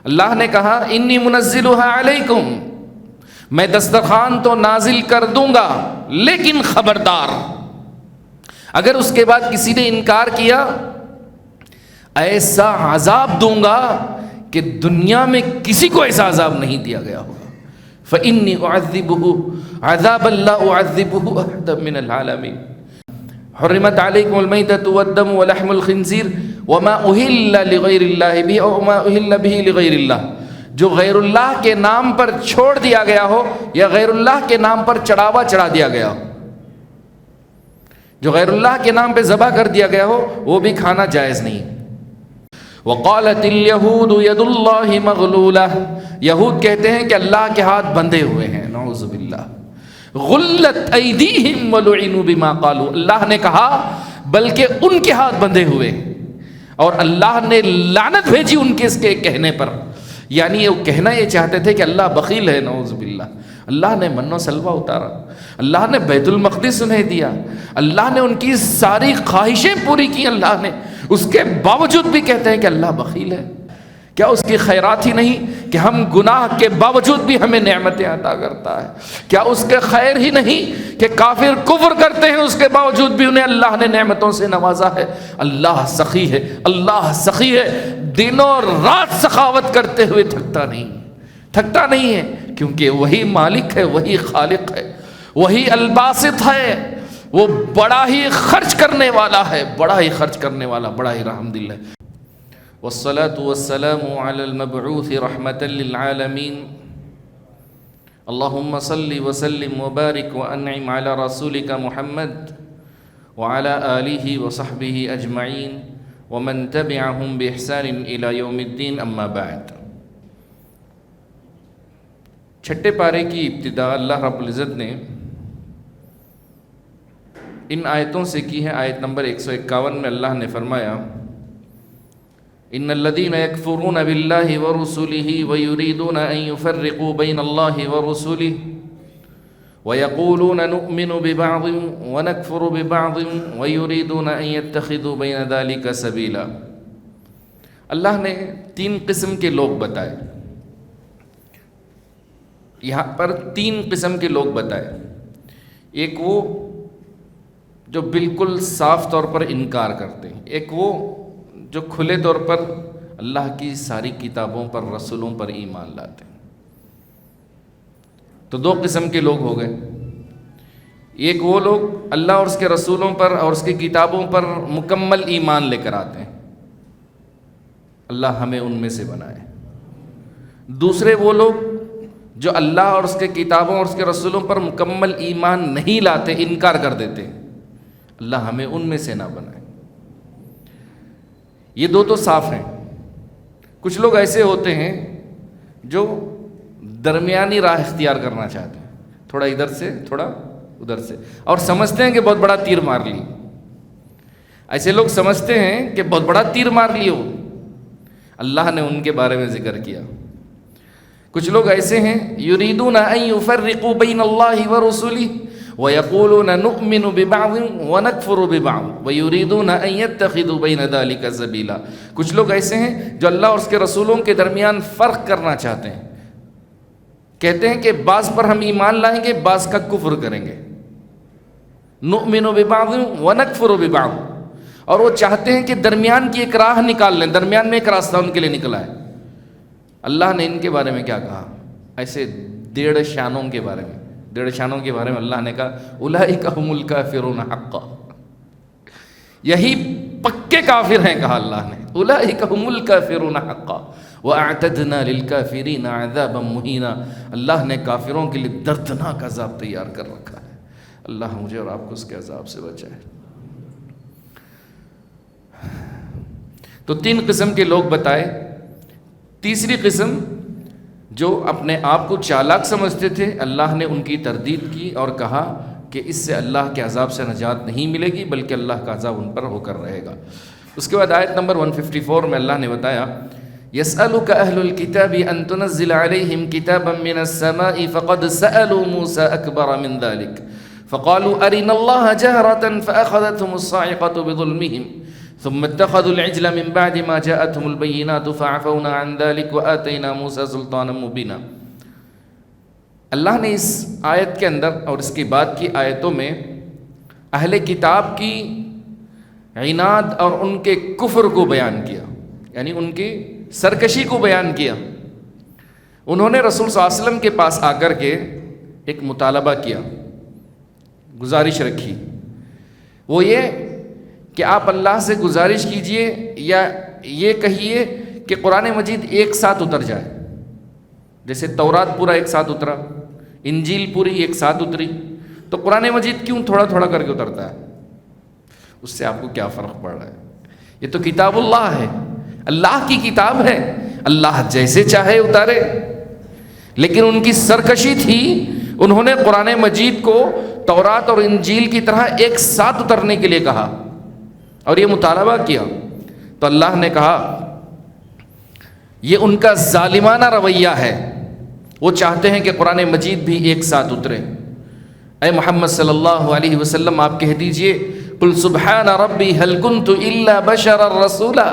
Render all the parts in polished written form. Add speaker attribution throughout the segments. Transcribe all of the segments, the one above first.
Speaker 1: اللہ نے کہا انی منزلها علیکم، میں دسترخوان تو نازل کر دوں گا، لیکن خبردار اگر اس کے بعد کسی نے انکار کیا ایسا عذاب دوں گا کہ دنیا میں کسی کو ایسا عذاب نہیں دیا گیا ہوگا۔ فإنی أعذبه عذابا لا أعذبه أحدا من العالمین۔ حرمت علیکم المیتۃ والدم ولحم الخنزیر وما أهل لغیر اللہ به او ما أهل به لغیر اللہ، جو غیر اللہ کے نام پر چھوڑ دیا گیا ہو یا غیر اللہ کے نام پر چڑھاوا چڑھا دیا گیا ہو، جو غیر اللہ کے نام پہ ذبح کر دیا گیا ہو وہ بھی کھانا جائز نہیں۔ وقالت اليہود ید اللہ مغلولہ، یہود کہتے ہیں کہ اللہ کے ہاتھ بندھے ہوئے ہیں، نعوذ باللہ۔ غلت ایدیہم ولعنوا بما قالوا، اللہ نے کہا بلکہ ان کے ہاتھ بندھے ہوئے اور اللہ نے لعنت بھیجی ان کے اس کے کہنے پر، یعنی وہ کہنا یہ چاہتے تھے کہ اللہ بخیل ہے، نعوذ باللہ۔ اللہ نے من و سلوہ اتارا، اللہ نے بیت المقدس انہیں دیا، اللہ نے ان کی ساری خواہشیں پوری کی اللہ نے، اس کے باوجود بھی کہتے ہیں کہ اللہ بخیل ہے۔ کیا اس کی خیرات ہی نہیں کہ ہم گناہ کے باوجود بھی ہمیں نعمتیں عطا کرتا ہے؟ کیا اس کے خیر ہی نہیں کہ کافر کفر کرتے ہیں اس کے باوجود بھی انہیں اللہ نے نعمتوں سے نوازا ہے؟ اللہ سخی ہے، اللہ سخی ہے، دن اور رات سخاوت کرتے ہوئے تھکتا نہیں ہے، کیونکہ وہی مالک ہے، وہی خالق ہے، وہی الباسط ہے، وہ بڑا ہی خرچ کرنے والا ہے، بڑا ہی خرچ کرنے والا، بڑا ہی رحم دل ہے۔ والصلاة والسلام على المبعوث رحمة للعالمين اللهم صل وسلم وبارك وأنعم على رسولك محمد وعلى آله وصحبه أجمعين ومن تبعهم بإحسان إلى يوم الدين أما بعد۔ چھٹے پارے کی ابتدا اللہ رب العزت نے ان آیتوں سے کی ہے۔ آیت نمبر 151 میں اللہ نے فرمایا ان الذين يكفرون بالله ورسله ويريدون ان يفرقوا بين الله ورسله ويقولون نؤمن ببعض ونكفر ببعض ويريدون ان يتخذوا بين ذلك سبيلا۔ اللہ نے 3 قسم کے لوگ بتائے، یہاں پر 3 قسم کے لوگ بتائے۔ ایک وہ جو بالکل صاف طور پر انکار کرتے ہیں، ایک وہ جو کھلے طور پر اللہ کی ساری کتابوں پر، رسولوں پر ایمان لاتے ہیں۔ تو 2 قسم کے لوگ ہو گئے۔ ایک وہ لوگ اللہ اور اس کے رسولوں پر اور اس کی کتابوں پر مکمل ایمان لے کر آتے ہیں، اللہ ہمیں ان میں سے بنائے۔ دوسرے وہ لوگ جو اللہ اور اس کے کتابوں اور اس کے رسولوں پر مکمل ایمان نہیں لاتے، انکار کر دیتے، اللہ ہمیں ان میں سے نہ بنائے۔ یہ 2 تو صاف ہیں۔ کچھ لوگ ایسے ہوتے ہیں جو درمیانی راہ اختیار کرنا چاہتے ہیں، تھوڑا ادھر سے تھوڑا ادھر سے، اور سمجھتے ہیں کہ بہت بڑا تیر مار لی۔ ایسے لوگ سمجھتے ہیں کہ بہت بڑا تیر مار لیے ہو، اللہ نے ان کے بارے میں ذکر کیا۔ کچھ لوگ ایسے ہیں یریدون ان یفرقوا بین اللہ ورسلہ وَيَقُولُونَ نُؤْمِنُ بِبَعْضٍ وَنَكْفُرُ بِبَعْضٍ وَيُرِيدُونَ أَن يَتَّخِذُوا بَيْنَ ذَلِكَ سَبِيلًا۔ کچھ لوگ ایسے ہیں جو اللہ اور اس کے رسولوں کے درمیان فرق کرنا چاہتے ہیں، کہتے ہیں کہ بعض پر ہم ایمان لائیں گے، بعض کا کفر کریں گے، نُؤْمِنُ بِبَعْضٍ وَنَكْفُرُ بِبَعْضٍ، اور وہ چاہتے ہیں کہ درمیان کی ایک راہ نکال لیں، درمیان میں ایک راستہ ان کے لیے نکلا ہے۔ اللہ نے ان کے بارے میں کیا کہا؟ ایسے 1.5 شانوں کے بارے میں، 1.5 شانوں کے بارے میں اللہ نے کہا اولئک هم الکافرون حقا، یہی پکے کافر ہیں، کہا اللہ نے اولئک هم الکافرون حقا واعتدنا للکافرین عذابا مہینا۔ اللہ نے کافروں کے لیے دردناک عذاب تیار کر رکھا ہے۔ اللہ مجھے اور آپ کو اس کے عذاب سے بچائے۔ تو 3 قسم کے لوگ بتائے۔ تیسری قسم جو اپنے آپ کو چالاک سمجھتے تھے، اللہ نے ان کی تردید کی اور کہا کہ اس سے اللہ کے عذاب سے نجات نہیں ملے گی، بلکہ اللہ کا عذاب ان پر ہو کر رہے گا۔ اس کے بعد آیت نمبر 154 میں اللہ نے بتایا يَسْأَلُكَ أَهْلُ الْكِتَابِ أَن تُنَزِّلَ عَلَيْهِمْ كِتَابًا مِّنَ السَّمَاءِ فَقَدْ سَأَلُوا مُوسَىٰ أَكْبَرَ مِنْ ذَلِكَ فَقَالُوا أَرِنَا اللَّهَ جَهْرَةً فَأَخَذَتْهُمُ الصَّاعِقَةُ بِظُلْمِهِمْ ثم اتخذوا العجل من بعد ما جاءتهم البينات فعفونا عن ذلك وآتينا موسى سلطانا مبینا۔ اللہ نے اس آیت کے اندر اور اس کے بعد کی آیتوں میں اہل کتاب کی عناد اور ان کے کفر کو بیان کیا، یعنی ان کی سرکشی کو بیان کیا۔ انہوں نے رسول صلی اللہ علیہ وسلم کے پاس آ کر کے ایک مطالبہ کیا، گزارش رکھی، وہ یہ کہ آپ اللہ سے گزارش کیجئے یا یہ کہیے کہ قرآن مجید ایک ساتھ اتر جائے، جیسے تورات پورا ایک ساتھ اترا، انجیل پوری ایک ساتھ اتری، تو قرآن مجید کیوں تھوڑا تھوڑا کر کے اترتا ہے؟ اس سے آپ کو کیا فرق پڑ رہا ہے؟ یہ تو کتاب اللہ ہے، اللہ کی کتاب ہے، اللہ جیسے چاہے اتارے۔ لیکن ان کی سرکشی تھی، انہوں نے قرآن مجید کو تورات اور انجیل کی طرح ایک ساتھ اترنے کے لیے کہا اور یہ مطالبہ کیا، تو اللہ نے کہا یہ ان کا ظالمانہ رویہ ہے، وہ چاہتے ہیں کہ قرآن مجید بھی ایک ساتھ اترے۔ اے محمد صلی اللہ علیہ وسلم آپ کہہ دیجئے قل سبحان ربی هل كنت الا بشرا رسولا،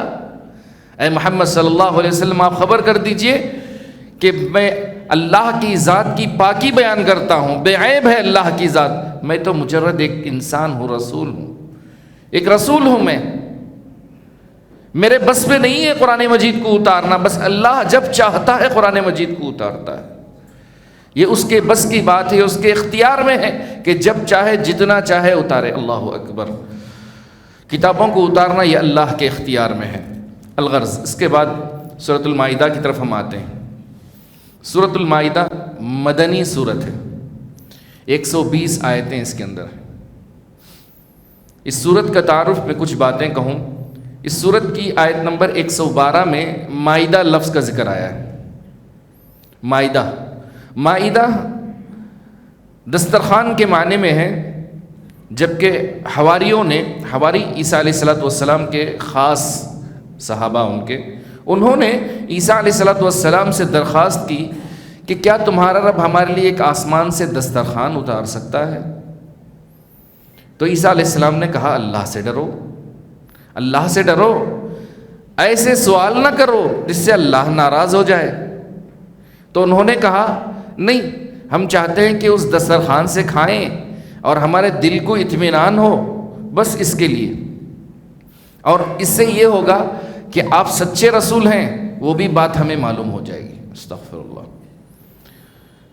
Speaker 1: اے محمد صلی اللہ علیہ وسلم آپ خبر کر دیجئے کہ میں اللہ کی ذات کی پاکی بیان کرتا ہوں، بے عیب ہے اللہ کی ذات، میں تو مجرد ایک انسان ہوں، رسول ہوں، ایک رسول ہوں، میں میرے بس میں نہیں ہے قرآن مجید کو اتارنا، بس اللہ جب چاہتا ہے قرآن مجید کو اتارتا ہے، یہ اس کے بس کی بات ہے، اس کے اختیار میں ہے کہ جب چاہے جتنا چاہے اتارے۔ اللہ اکبر، کتابوں کو اتارنا یہ اللہ کے اختیار میں ہے۔ الغرض، اس کے بعد سورۃ المائدہ کی طرف ہم آتے ہیں۔ سورۃ المائدہ مدنی سورت ہے، 120 آیتیں اس کے اندر ہیں۔ اس سورت کا تعارف میں کچھ باتیں کہوں۔ اس سورت کی آیت نمبر 112 میں مائدہ لفظ کا ذکر آیا ہے۔ مائدہ، مائدہ دسترخوان کے معنی میں ہے، جبکہ حواریوں نے، حواری عیسیٰ علیہ السلام کے خاص صحابہ انہوں نے عیسیٰ علیہ السلام سے درخواست کی کہ کیا تمہارا رب ہمارے لیے ایک آسمان سے دسترخوان اتار سکتا ہے؟ تو عیسیٰ علیہ السلام نے کہا اللہ سے ڈرو، اللہ سے ڈرو، ایسے سوال نہ کرو جس سے اللہ ناراض ہو جائے۔ تو انہوں نے کہا نہیں، ہم چاہتے ہیں کہ اس دسترخوان سے کھائیں اور ہمارے دل کو اطمینان ہو، بس اس کے لیے، اور اس سے یہ ہوگا کہ آپ سچے رسول ہیں، وہ بھی بات ہمیں معلوم ہو جائے گی۔ استغفر اللہ۔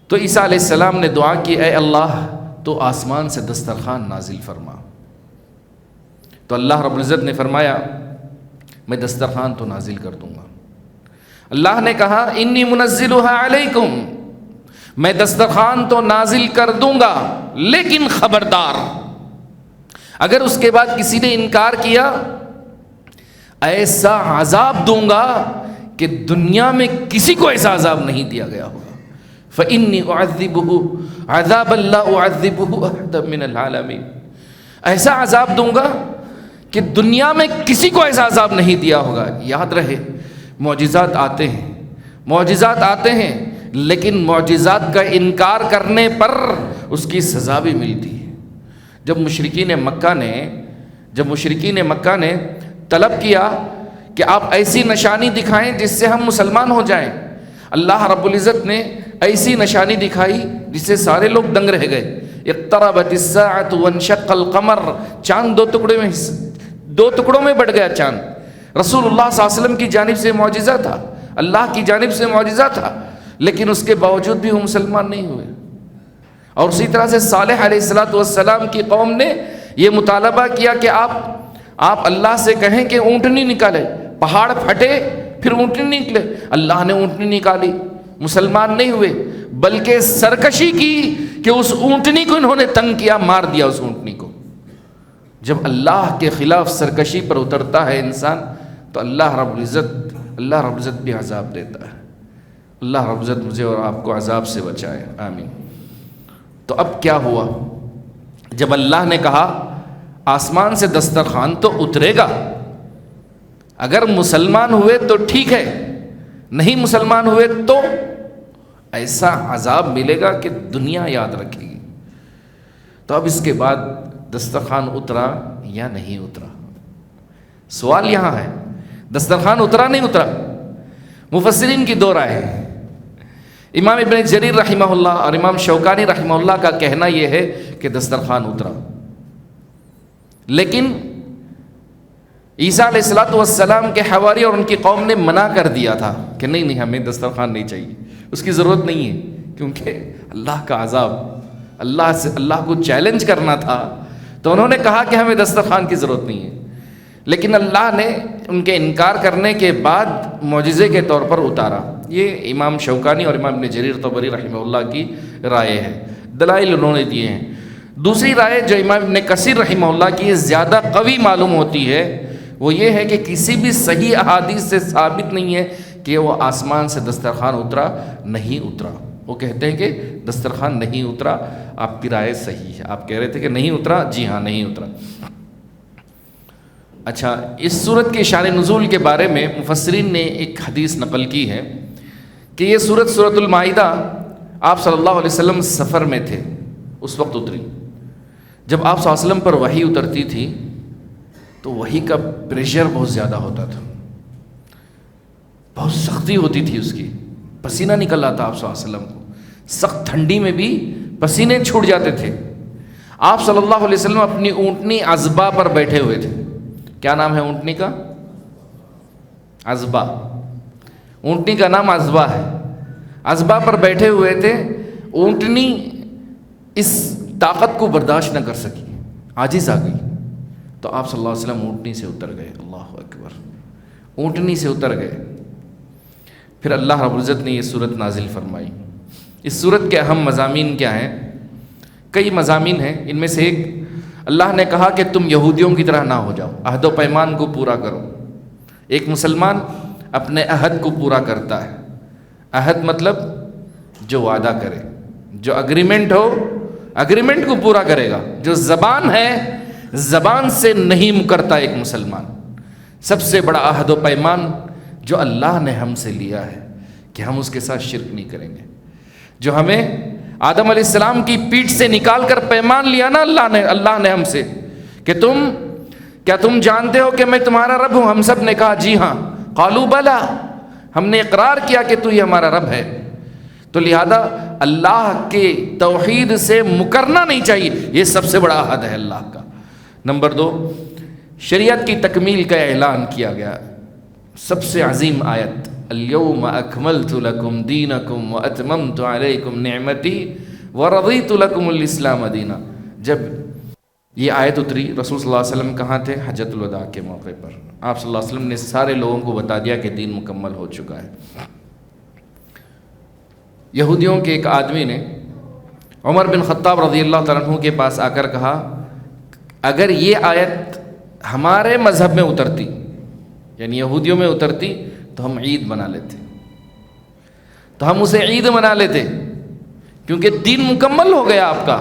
Speaker 1: تو عیسیٰ علیہ السلام نے دعا کی اے اللہ تو آسمان سے دسترخوان نازل فرما۔ تو اللہ رب العزت نے فرمایا میں دسترخوان تو نازل کر دوں گا۔ اللہ نے کہا انی منزلها علیکم، میں دسترخوان تو نازل کر دوں گا، لیکن خبردار اگر اس کے بعد کسی نے انکار کیا، ایسا عذاب دوں گا کہ دنیا میں کسی کو ایسا عذاب نہیں دیا گیا ہوگا۔ فإنی اعذبہ عذابا لا اعذبہ احدا من العالمین، ایسا عذاب دوں گا کہ دنیا میں کسی کو ایسا عذاب نہیں دیا ہوگا۔ یاد رہے معجزات آتے ہیں، معجزات آتے ہیں، لیکن معجزات کا انکار کرنے پر اس کی سزا بھی ملتی ہے۔ جب مشرکین مکہ نے طلب کیا کہ آپ ایسی نشانی دکھائیں جس سے ہم مسلمان ہو جائیں، اللہ رب العزت نے ایسی نشانی دکھائی جس سے سارے لوگ دنگ رہ گئے۔ اقتربت الساعۃ وانشق القمر، چاند دو ٹکڑوں میں بٹ گیا چاند۔ رسول اللہ صلی اللہ علیہ وسلم کی جانب سے معجزہ تھا، اللہ کی جانب سے معجزہ تھا، لیکن اس کے باوجود بھی وہ مسلمان نہیں ہوئے۔ اور اسی طرح سے صالح علیہ السلام کی قوم نے یہ مطالبہ کیا کہ آپ اللہ سے کہیں کہ اونٹنی نکالے، پہاڑ پھٹے پھر اونٹنی نکلے، اللہ نے اونٹنی نکالی، مسلمان نہیں ہوئے، بلکہ سرکشی کی کہ اس اونٹنی کو انہوں نے تنگ کیا، مار دیا اس اونٹنی کو۔ جب اللہ کے خلاف سرکشی پر اترتا ہے انسان تو اللہ رب العزت بھی عذاب دیتا ہے۔ اللہ رب العزت مجھے اور آپ کو عذاب سے بچائے، آمین۔ تو اب کیا ہوا؟ جب اللہ نے کہا آسمان سے دسترخوان تو اترے گا، اگر مسلمان ہوئے تو ٹھیک ہے، نہیں مسلمان ہوئے تو ایسا عذاب ملے گا کہ دنیا یاد رکھے گی۔ تو اب اس کے بعد دسترخوان اترا یا نہیں اترا؟ سوال یہاں ہے دسترخوان اترا نہیں اترا؟ مفسرین کی دو رائے ہیں. امام ابن جریر رحمہ اللہ اور امام شوکانی رحمہ اللہ کا کہنا یہ ہے کہ دسترخوان اترا، لیکن عیسیٰ علیہ الصلوۃ والسلام کے حواری اور ان کی قوم نے منع کر دیا تھا کہ نہیں ہمیں دسترخوان نہیں چاہیے، اس کی ضرورت نہیں ہے، کیونکہ اللہ کا عذاب، اللہ کو چیلنج کرنا تھا، تو انہوں نے کہا کہ ہمیں دسترخوان کی ضرورت نہیں ہے. لیکن اللہ نے ان کے انکار کرنے کے بعد معجزے کے طور پر اتارا. یہ امام شوکانی اور امام ابن جریر طبری رحمہ اللہ کی رائے ہے، دلائل انہوں نے دیے ہیں. دوسری رائے جو امام ابن کثیر رحمہ اللہ کی زیادہ قوی معلوم ہوتی ہے وہ یہ ہے کہ کسی بھی صحیح احادیث سے ثابت نہیں ہے کہ وہ آسمان سے دسترخوان اترا، نہیں اترا. وہ کہتے ہیں کہ دسترخوان نہیں اترا. آپ کی رائے صحیح ہے، آپ کہہ رہے تھے کہ نہیں اترا، جی ہاں نہیں اترا. اچھا، اس سورت کے شان نزول کے بارے میں مفسرین نے ایک حدیث نقل کی ہے کہ یہ سورت المائدہ آپ صلی اللہ علیہ وسلم سفر میں تھے، اس وقت اتری. جب آپ صلی اللہ علیہ وسلم پر وحی اترتی تھی تو وحی کا پریشر بہت زیادہ ہوتا تھا، بہت سختی ہوتی تھی اس کی، پسینہ نکل آتا آپ صلی اللہ علیہ وسلم کو، سخت ٹھنڈی میں بھی پسینے چھوٹ جاتے تھے. آپ صلی اللہ علیہ وسلم اپنی اونٹنی عزبہ پر بیٹھے ہوئے تھے. کیا نام ہے اونٹنی کا؟ عزبہ. اونٹنی کا نام عزبہ ہے. عزبہ پر بیٹھے ہوئے تھے. اونٹنی اس طاقت کو برداشت نہ کر سکی، عاجز آ گئی. تو آپ صلی اللہ علیہ وسلم اونٹنی سے اتر گئے. اللہ اکبر، اونٹنی سے اتر گئے. پھر اللہ رب العزت نے یہ سورت نازل فرمائی. اس سورت کے اہم مضامین کیا ہیں؟ کئی مضامین ہیں. ان میں سے ایک، اللہ نے کہا کہ تم یہودیوں کی طرح نہ ہو جاؤ، عہد و پیمان کو پورا کرو. ایک مسلمان اپنے عہد کو پورا کرتا ہے. عہد مطلب جو وعدہ کرے، جو اگریمنٹ ہو، اگریمنٹ کو پورا کرے گا. جو زبان ہے، زبان سے نہیں مکرتا ایک مسلمان. سب سے بڑا عہد و پیمان جو اللہ نے ہم سے لیا ہے کہ ہم اس کے ساتھ شرک نہیں کریں گے. جو ہمیں آدم علیہ السلام کی پیٹھ سے نکال کر پیمان لیا نا اللہ نے ہم سے کہ کیا تم جانتے ہو کہ میں تمہارا رب ہوں؟ ہم سب نے کہا جی ہاں. قالوا بلا، ہم نے اقرار کیا کہ تو ہی ہمارا رب ہے. تو لہذا اللہ کے توحید سے مکرنا نہیں چاہیے. یہ سب سے بڑا عہد ہے اللہ کا. نمبر 2، شریعت کی تکمیل کا اعلان کیا گیا. سب سے عظیم آیت، اليوم اکملت لکم دینکم واتممت علیکم نعمتی ورضیت لکم الاسلام دینا. جب یہ آیت اتری، رسول صلی اللہ علیہ وسلم کہاں تھے؟ حجۃ الوداع کے موقع پر. آپ صلی اللہ علیہ وسلم نے سارے لوگوں کو بتا دیا کہ دین مکمل ہو چکا ہے. یہودیوں کے ایک آدمی نے عمر بن خطاب رضی اللہ تعالیٰ عنہ کے پاس آ کر کہا اگر یہ آیت ہمارے مذہب میں اترتی، یعنی یہودیوں میں اترتی، تو ہم عید منا لیتے، تو ہم اسے عید منا لیتے، کیونکہ دین مکمل ہو گیا آپ کا.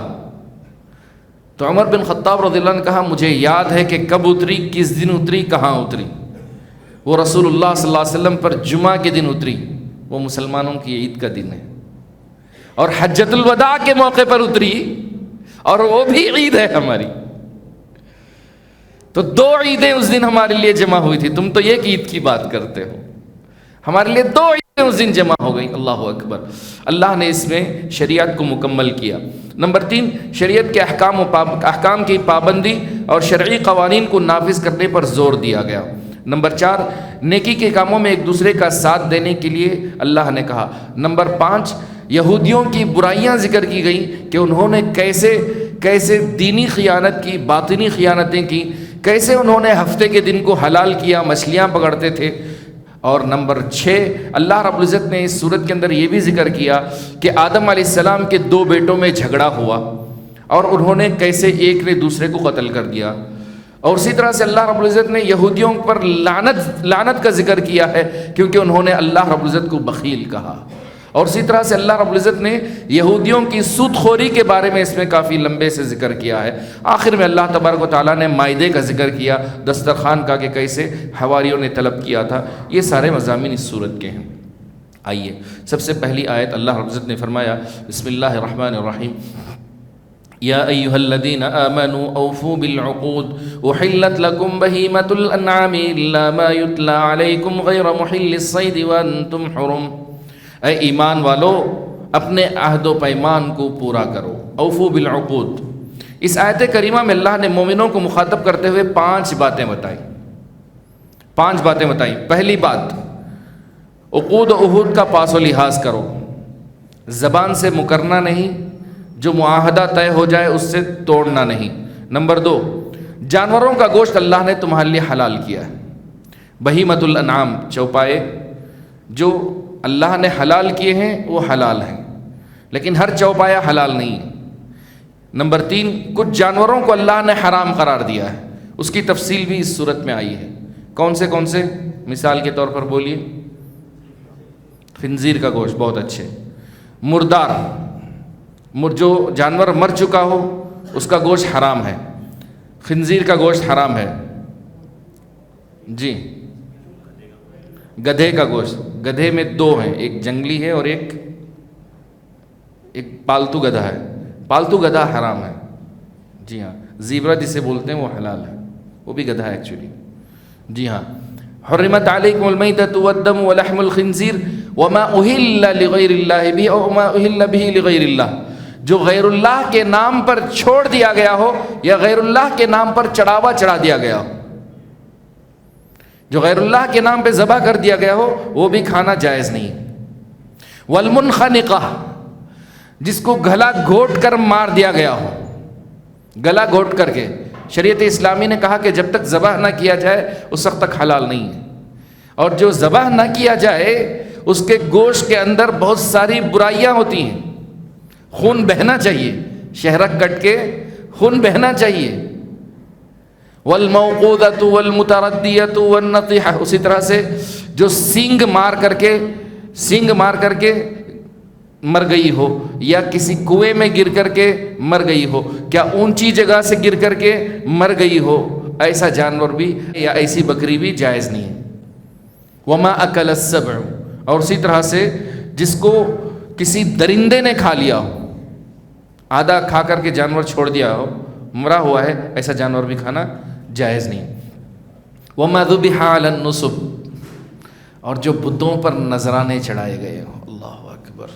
Speaker 1: تو عمر بن خطاب رضی اللہ عنہ نے کہا مجھے یاد ہے کہ کب اتری، کس دن اتری، کہاں اتری. وہ رسول اللہ صلی اللہ علیہ وسلم پر جمعہ کے دن اتری. وہ مسلمانوں کی عید کا دن ہے. اور حجۃ الوداع کے موقع پر اتری، اور وہ بھی عید ہے ہماری. تو 2 عیدیں اس دن ہمارے لیے جمع ہوئی تھی. تم تو ایک عید کی بات کرتے ہو، ہمارے لیے 2 عیدیں اس دن جمع ہو گئی. اللہ اکبر. اللہ نے اس میں شریعت کو مکمل کیا. نمبر 3، شریعت کے احکام کی پابندی اور شرعی قوانین کو نافذ کرنے پر زور دیا گیا. نمبر 4، نیکی کے کاموں میں ایک دوسرے کا ساتھ دینے کے لیے اللہ نے کہا. نمبر 5، یہودیوں کی برائیاں ذکر کی گئیں کہ انہوں نے کیسے دینی خیانت کی، باطنی خیانتیں کی، کیسے انہوں نے ہفتے کے دن کو حلال کیا، مچھلیاں پکڑتے تھے. اور نمبر 6، اللہ رب العزت نے اس صورت کے اندر یہ بھی ذکر کیا کہ آدم علیہ السلام کے 2 بیٹوں میں جھگڑا ہوا اور انہوں نے کیسے ایک نے دوسرے کو قتل کر دیا. اور اسی طرح سے اللہ رب العزت نے یہودیوں پر لعنت کا ذکر کیا ہے کیونکہ انہوں نے اللہ رب العزت کو بخیل کہا. اور اسی طرح سے اللہ رب العزت نے یہودیوں کی سود خوری کے بارے میں اس میں کافی لمبے سے ذکر کیا ہے. آخر میں اللہ تبارک و تعالیٰ نے مائدے کا ذکر کیا، دسترخوان کا کہ کیسے حواریوں نے طلب کیا تھا. یہ سارے مضامین اس سورت کے ہیں. آئیے سب سے پہلی آیت اللہ رب العزت نے فرمایا بسم اللہ الرحمن الرحیم یا ایہا الذین آمنوا اوفوا بالعقود احلت لکم بہیمۃ الانعام الا ما یتلی علیکم غیر محل الصید وانتم حرم، اے ایمان والو اپنے عہد و پیمان کو پورا کرو۔ اوفوا بالعقود، اس آیت کریمہ میں اللہ نے مومنوں کو مخاطب کرتے ہوئے 5 باتیں بتائیں۔ پہلی بات، عقود و عہود کا پاس و لحاظ کرو، زبان سے مکرنا نہیں، جو معاہدہ طے ہو جائے اس سے توڑنا نہیں۔ نمبر 2، جانوروں کا گوشت اللہ نے تمہارے لیے حلال کیا ہے، بہیمۃ الانعام، چوپائے جو اللہ نے حلال کیے ہیں وہ حلال ہیں، لیکن ہر چوپایا حلال نہیں ہے۔ نمبر 3، کچھ جانوروں کو اللہ نے حرام قرار دیا ہے، اس کی تفصیل بھی اس صورت میں آئی ہے۔ کون سے؟ مثال کے طور پر بولیے۔ خنزیر کا گوشت، بہت اچھے۔ مردار، جو جانور مر چکا ہو اس کا گوشت حرام ہے، خنزیر کا گوشت حرام ہے۔ جی، گدھے کا گوشت، گدھے میں 2 ہیں، ایک جنگلی ہے اور ایک پالتو گدھا ہے، پالتو گدھا حرام ہے۔ جی ہاں، زیبرا جسے بولتے ہیں وہ حلال ہے، وہ بھی گدھا ہے ایکچولی۔ جی ہاں، حرمت علیکم المیتۃ والدم ولحم الخنزیر وما اہل لغیر اللہ بھی او ما اہل بھی لغیر اللہ، جو غیر اللہ کے نام پر چھوڑ دیا گیا ہو یا غیر اللہ کے نام پر چڑھاوا چڑھا دیا گیا ہو، جو غیر اللہ کے نام پہ ذبح کر دیا گیا ہو وہ بھی کھانا جائز نہیں۔ والمنخنقہ، جس کو گلا گھونٹ کر مار دیا گیا ہو، گلا گھونٹ کر کے، شریعت اسلامی نے کہا کہ جب تک ذبح نہ کیا جائے اس وقت تک حلال نہیں ہے، اور جو ذبح نہ کیا جائے اس کے گوشت کے اندر بہت ساری برائیاں ہوتی ہیں، خون بہنا چاہیے، شہرک کٹ کے خون بہنا چاہیے۔ والموقوذۃ والمتردیۃ والنطیحہ، اسی طرح سے جو سینگ مار کر کے مر گئی ہو یا کسی کنویں میں گر کر کے مر گئی ہو، کیا اونچی جگہ سے گر کر کے مر گئی ہو، ایسا جانور بھی یا ایسی بکری بھی جائز نہیں ہے۔ وما اکل السبع، اور اسی طرح سے جس کو کسی درندے نے کھا لیا ہو، آدھا کھا کر کے جانور چھوڑ دیا ہو، مرا ہوا ہے، ایسا جانور بھی کھانا جائز نہیں۔ وما ذبح علی النصب، اور جو بتوں پر نذرانے چڑھائے گئے ہوں، اللہ اکبر۔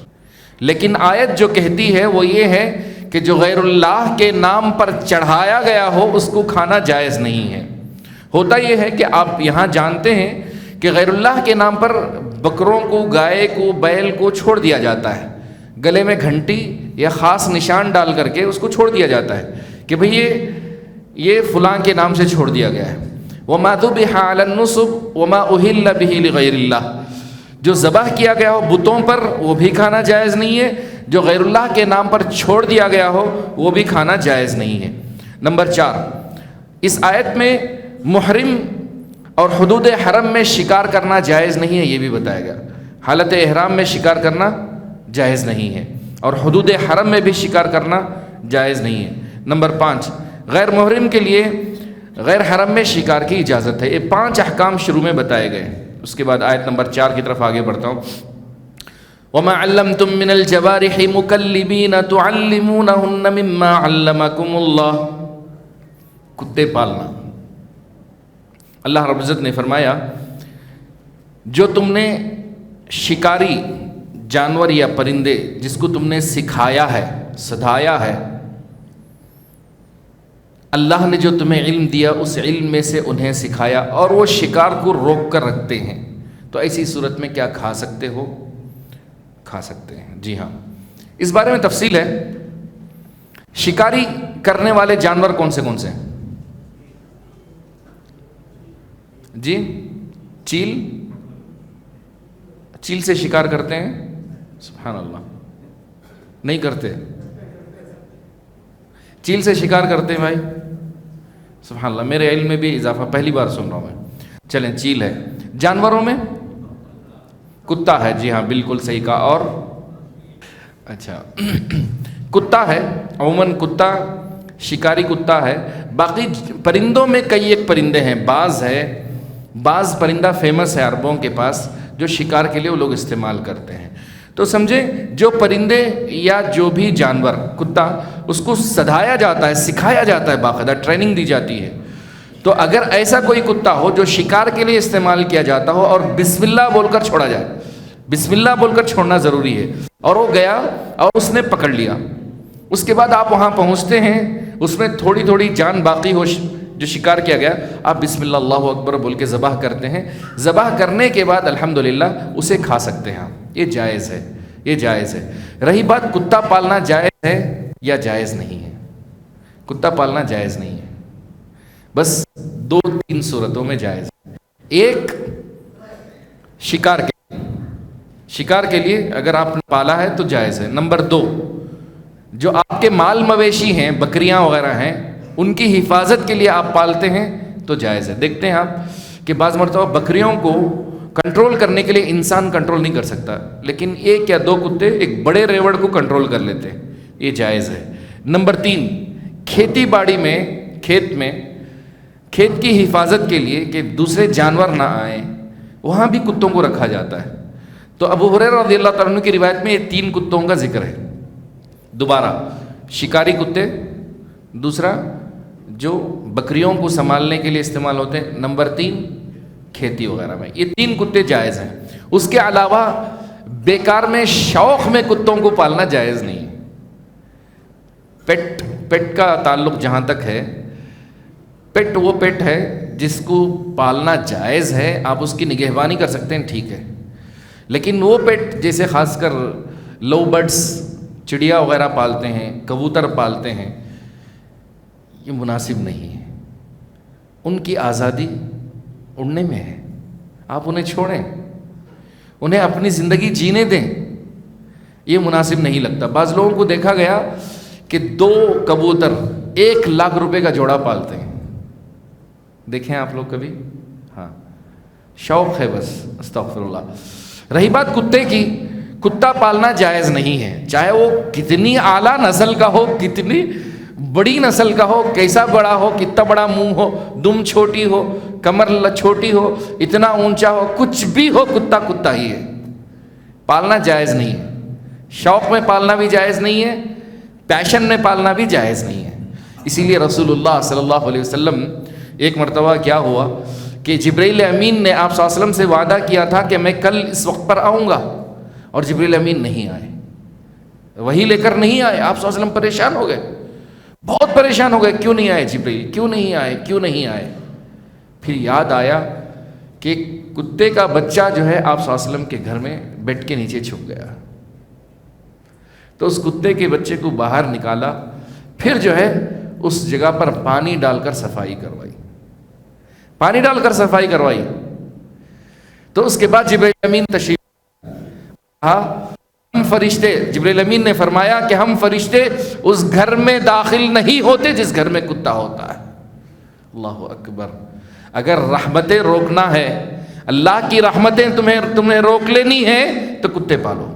Speaker 1: لیکن آیت جو کہتی ہے وہ یہ ہے کہ جو غیر اللہ کے نام پر چڑھایا گیا ہو اس کو کھانا جائز نہیں ہے۔ ہوتا یہ ہے کہ آپ یہاں جانتے ہیں کہ غیر اللہ کے نام پر بکروں کو، گائے کو، بیل کو چھوڑ دیا جاتا ہے، گلے میں گھنٹی یا خاص نشان ڈال کر کے اس کو چھوڑ دیا جاتا ہے کہ بھئی یہ فلاں کے نام سے چھوڑ دیا گیا ہے۔ وما ذبح علی النصب وما اہل به لغیر اللہ، جو ذبح کیا گیا ہو بتوں پر وہ بھی کھانا جائز نہیں ہے، جو غیر اللہ کے نام پر چھوڑ دیا گیا ہو وہ بھی کھانا جائز نہیں ہے۔ نمبر 4، اس آیت میں محرم اور حدود حرم میں شکار کرنا جائز نہیں ہے، یہ بھی بتایا گیا۔ حالت احرام میں شکار کرنا جائز نہیں ہے اور حدود حرم میں بھی شکار کرنا جائز نہیں ہے۔ نمبر 5، غیر محرم کے لیے غیر حرم میں شکار کی اجازت ہے۔ یہ 5 احکام شروع میں بتائے گئے۔ اس کے بعد آیت نمبر 4 کی طرف آگے بڑھتا ہوں۔ وَمَا عَلَّمْتُم مِّنَ الْجَوَارِحِ مُكَلِّبِينَ تُعَلِّمُونَهُنَّ مِمَّا عَلَّمَكُمُ اللَّهُ، کتے پالنا۔ اللہ رب العزت نے فرمایا جو تم نے شکاری جانور یا پرندے جس کو تم نے سکھایا ہے، سدھایا ہے، اللہ نے جو تمہیں علم دیا اس علم میں سے انہیں سکھایا اور وہ شکار کو روک کر رکھتے ہیں، تو ایسی صورت میں کیا کھا سکتے ہو؟ کھا سکتے ہیں۔ جی ہاں، اس بارے میں تفصیل ہے۔ شکاری کرنے والے جانور کون سے ہیں؟ جی، چیل سے شکار کرتے ہیں؟ سبحان اللہ، نہیں کرتے؟ چیل سے شکار کرتے ہیں بھائی؟ سبحان اللہ، میرے علم میں بھی اضافہ، پہلی بار سن رہا ہوں میں۔ چلیں، چیل ہے۔ جانوروں میں کتا ہے، جی ہاں بالکل صحیح کہا۔ اور اچھا کتا ہے، عموماً کتا شکاری کتا ہے۔ باقی پرندوں میں کئی ایک پرندے ہیں، بعض پرندہ فیمس ہے عربوں کے پاس جو شکار کے لیے وہ لوگ استعمال کرتے ہیں۔ تو سمجھیں جو پرندے یا جو بھی جانور، کتا، اس کو سدھایا جاتا ہے، سکھایا جاتا ہے، باقاعدہ ٹریننگ دی جاتی ہے. تو اگر ایسا کوئی کتا ہو جو شکار کے لیے استعمال کیا جاتا ہو اور بسم اللہ بول کر چھوڑا جائے، بسم اللہ بول کر چھوڑنا ضروری ہے، اور وہ گیا اور اس نے پکڑ لیا، اس کے بعد آپ وہاں پہنچتے ہیں، اس میں تھوڑی تھوڑی جان باقی ہو جو شکار کیا گیا، آپ بسم اللہ اللہ اکبر بول کے ذبح کرتے ہیں. ذبح کرنے کے بعد الحمدللہ اسے کھا سکتے ہیں. یہ جائز ہے، یہ جائز ہے. رہی بات کتا پالنا جائز ہے یا جائز نہیں ہے، کتا پالنا جائز نہیں ہے. بس 2-3 صورتوں میں جائز ہے. ایک، شکار کے لیے اگر آپ نے پالا ہے تو جائز ہے. نمبر 2، جو آپ کے مال مویشی ہیں، بکریاں وغیرہ ہیں، ان کی حفاظت کے لیے آپ پالتے ہیں تو جائز ہے. دیکھتے ہیں آپ کہ بعض مرتبہ بکریوں کو کنٹرول کرنے کے لیے انسان کنٹرول نہیں کر سکتا، لیکن 1 یا 2 کتے ایک بڑے ریوڑ کو کنٹرول کر لیتے ہیں، یہ جائز ہے. نمبر 3، کھیتی باڑی میں، کھیت کی حفاظت کے لیے کہ دوسرے جانور نہ آئیں، وہاں بھی کتوں کو رکھا جاتا ہے. تو ابو ہریرہ رضی اللہ تعالیٰ عنہ کی روایت میں یہ 3 کتوں کا ذکر ہے. دوبارہ، شکاری کتے، دوسرا جو بکریوں کو سنبھالنے کے لیے استعمال ہوتے ہیں، نمبر 3 کھیتی وغیرہ میں. یہ 3 کتے جائز ہیں. اس کے علاوہ بیکار میں، شوق میں کتوں کو پالنا جائز نہیں. پیٹ کا تعلق جہاں تک ہے، پیٹ وہ پیٹ ہے جس کو پالنا جائز ہے، آپ اس کی نگہبانی کر سکتے ہیں، ٹھیک ہے. لیکن وہ پیٹ جیسے خاص کر لو برڈس، چڑیا وغیرہ پالتے ہیں، کبوتر پالتے ہیں، یہ مناسب نہیں ہے. ان کی آزادی اڑنے میں ہے، آپ انہیں چھوڑیں، انہیں اپنی زندگی جینے دیں، یہ مناسب نہیں لگتا. بعض لوگوں کو دیکھا گیا کہ 2 کبوتر 1 لاکھ روپے کا جوڑا پالتے ہیں. دیکھیں آپ لوگ کبھی؟ ہاں، شوق ہے بس، استغفر اللہ. رہی بات کتے کی، کتا پالنا جائز نہیں ہے، چاہے وہ کتنی اعلیٰ نسل کا ہو، کتنی بڑی نسل کا ہو، کیسا بڑا ہو، کتنا بڑا منہ ہو، دم چھوٹی ہو، کمر چھوٹی ہو، اتنا اونچا ہو، کچھ بھی ہو، کتا کتا ہی ہے. پالنا جائز نہیں ہے. شوق میں پالنا بھی جائز نہیں ہے، پیشن میں پالنا بھی جائز نہیں ہے. اسی لیے رسول اللہ صلی اللہ علیہ وسلم، ایک مرتبہ کیا ہوا کہ جبرائیل امین نے آپ صلی اللہ علیہ وسلم سے وعدہ کیا تھا کہ میں کل اس وقت پر آؤں گا، اور جبرائیل امین نہیں آئے، وہی لے کر نہیں آئے. آپ صلی اللہ علیہ وسلم پریشان ہو گئے، بہت پریشان ہو گئے، کیوں نہیں آئے جبرائیل، کیوں نہیں آئے، کیوں نہیں آئے. پھر یاد آیا کہ کتے کا بچہ جو ہے آپ صلی اللہ علیہ وسلم کے گھر میں بیڈ کے نیچے چھپ گیا. تو اس کتے کے بچے کو باہر نکالا، پھر جو ہے اس جگہ پر پانی ڈال کر صفائی کروائی، پانی ڈال کر صفائی کروائی. تو اس کے بعد جبرائیل امین تشریف، ہم فرشتے، جبرائیل امین نے فرمایا کہ ہم فرشتے اس گھر میں داخل نہیں ہوتے جس گھر میں کتا ہوتا ہے. اللہ اکبر. اگر رحمتیں روکنا ہے، اللہ کی رحمتیں تمہیں روک لینی ہے تو کتے پالو،